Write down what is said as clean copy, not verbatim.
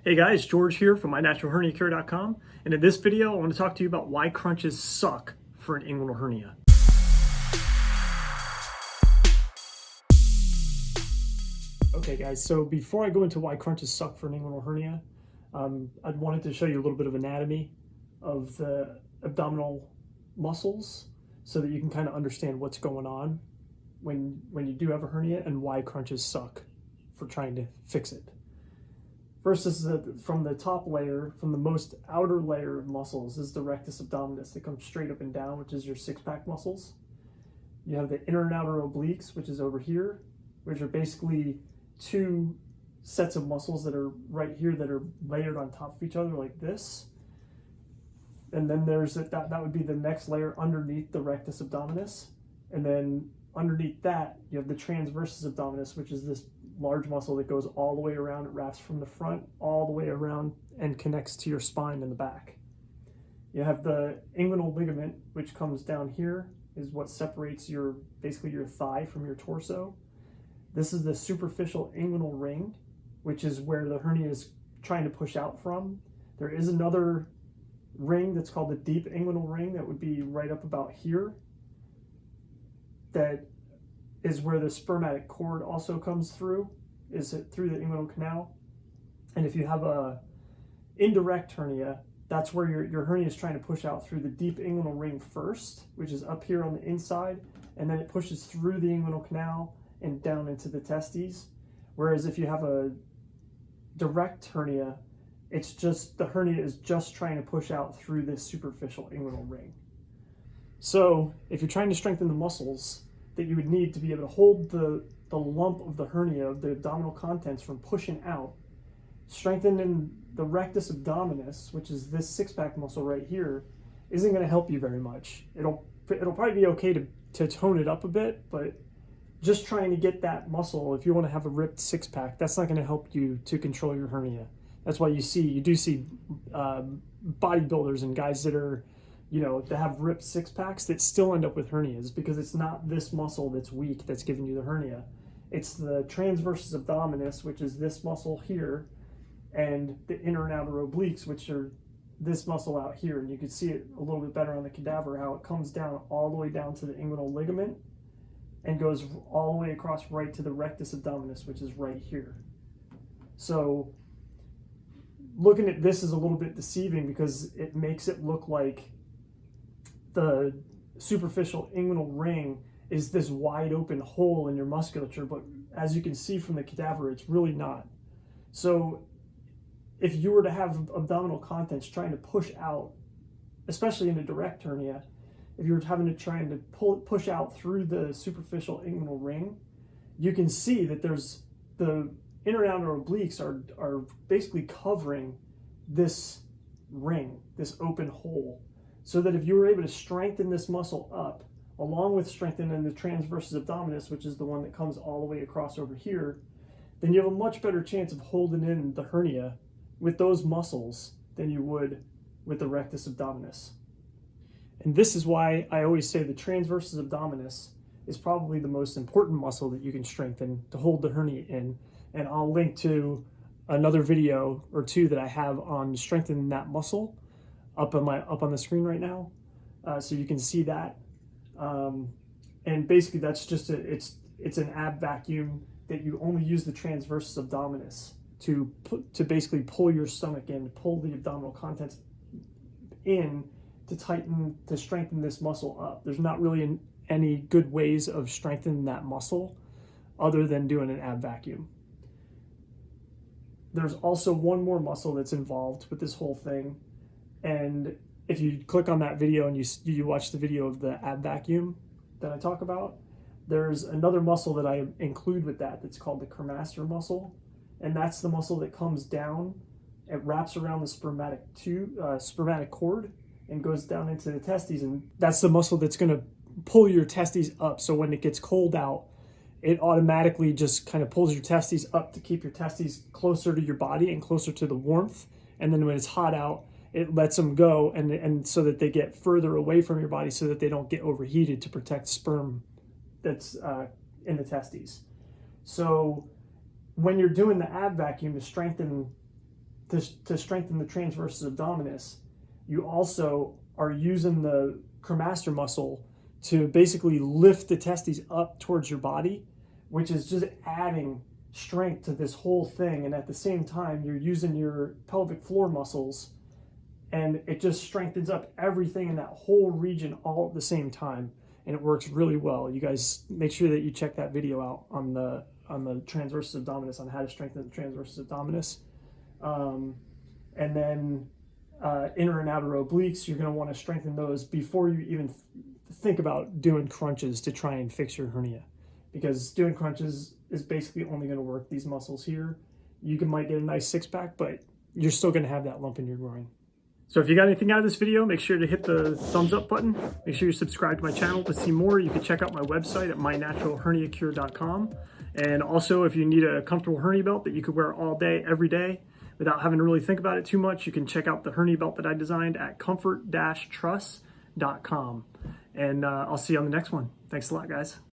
Hey guys, George here from mynaturalherniacare.com, and in this video I want to talk to you about why crunches suck for an inguinal hernia. Okay guys, so before I go into why crunches suck for an inguinal hernia, I wanted to show you a little bit of anatomy of the abdominal muscles so that you can kind of understand what's going on when you do have a hernia and why crunches suck for trying to fix it. First is from the top layer, from the most outer layer of muscles, is the rectus abdominis that comes straight up and down, which is your six-pack muscles. You have the inner and outer obliques, which is over here, which are basically two sets of muscles that are right here that are layered on top of each other like this. And then there's that would be the next layer underneath the rectus abdominis. And then underneath that, you have the transversus abdominis, which is this large muscle that goes all the way around. It wraps from the front all the way around and connects to your spine in the back. You have the inguinal ligament, which comes down here, is what separates basically your thigh from your torso. This is the superficial inguinal ring, which is where the hernia is trying to push out from. There is another ring that's called the deep inguinal ring that would be right up about here. That is where the spermatic cord also comes through, is it through the inguinal canal. And if you have a indirect hernia, that's where your hernia is trying to push out through the deep inguinal ring first, which is up here on the inside, and then it pushes through the inguinal canal and down into the testes. Whereas if you have a direct hernia, it's just, the hernia is just trying to push out through this superficial inguinal ring. So if you're trying to strengthen the muscles that you would need to be able to hold the lump of the hernia, of the abdominal contents, from pushing out, strengthening the rectus abdominis, which is this six-pack muscle right here, isn't going to help you very much. It'll probably be okay to tone it up a bit, but just trying to get that muscle, if you want to have a ripped six-pack, that's not going to help you to control your hernia. That's why you do see bodybuilders and guys that are, that have ripped six-packs that still end up with hernias, because it's not this muscle that's weak that's giving you the hernia. It's the transversus abdominis, which is this muscle here, and the inner and outer obliques, which are this muscle out here. And you can see it a little bit better on the cadaver, how it comes down all the way down to the inguinal ligament and goes all the way across right to the rectus abdominis, which is right here. So looking at this is a little bit deceiving, because it makes it look like the superficial inguinal ring is this wide open hole in your musculature, but as you can see from the cadaver, it's really not. So if you were to have abdominal contents trying to push out, especially in a direct hernia, if you were trying to push out through the superficial inguinal ring, you can see that there's the inner and outer obliques are basically covering this ring, this open hole. So that if you were able to strengthen this muscle up, along with strengthening the transversus abdominis, which is the one that comes all the way across over here, then you have a much better chance of holding in the hernia with those muscles than you would with the rectus abdominis. And this is why I always say the transversus abdominis is probably the most important muscle that you can strengthen to hold the hernia in. And I'll link to another video or two that I have on strengthening that muscle up on the screen right now, so you can see that. And basically that's just it's an ab vacuum that you only use the transversus abdominis to basically pull your stomach in, pull the abdominal contents in to strengthen this muscle up. There's not really any good ways of strengthening that muscle other than doing an ab vacuum. There's also one more muscle that's involved with this whole thing. And if you click on that video and you watch the video of the ab vacuum that I talk about, there's another muscle that I include with that's called the cremaster muscle. And that's the muscle that comes down, it wraps around the spermatic cord and goes down into the testes. And that's the muscle that's going to pull your testes up. So when it gets cold out, it automatically just kind of pulls your testes up to keep your testes closer to your body and closer to the warmth. And then when it's hot out, it lets them go, and so that they get further away from your body so that they don't get overheated, to protect sperm that's in the testes. So when you're doing the ab vacuum to strengthen to strengthen the transversus abdominis, you also are using the cremaster muscle to basically lift the testes up towards your body, which is just adding strength to this whole thing. And at the same time, you're using your pelvic floor muscles, and it just strengthens up everything in that whole region all at the same time. And it works really well. You guys make sure that you check that video out on the transversus abdominis, on how to strengthen the transversus abdominis. And then inner and outer obliques, you're going to want to strengthen those before you even think about doing crunches to try and fix your hernia, because doing crunches is basically only going to work these muscles here. You might get a nice six-pack, but you're still going to have that lump in your groin. So if you got anything out of this video, make sure to hit the thumbs up button. Make sure you subscribe to my channel to see more. You can check out my website at mynaturalherniacure.com. And also, if you need a comfortable hernia belt that you could wear all day, every day, without having to really think about it too much, you can check out the hernia belt that I designed at comfort-truss.com. And I'll see you on the next one. Thanks a lot, guys.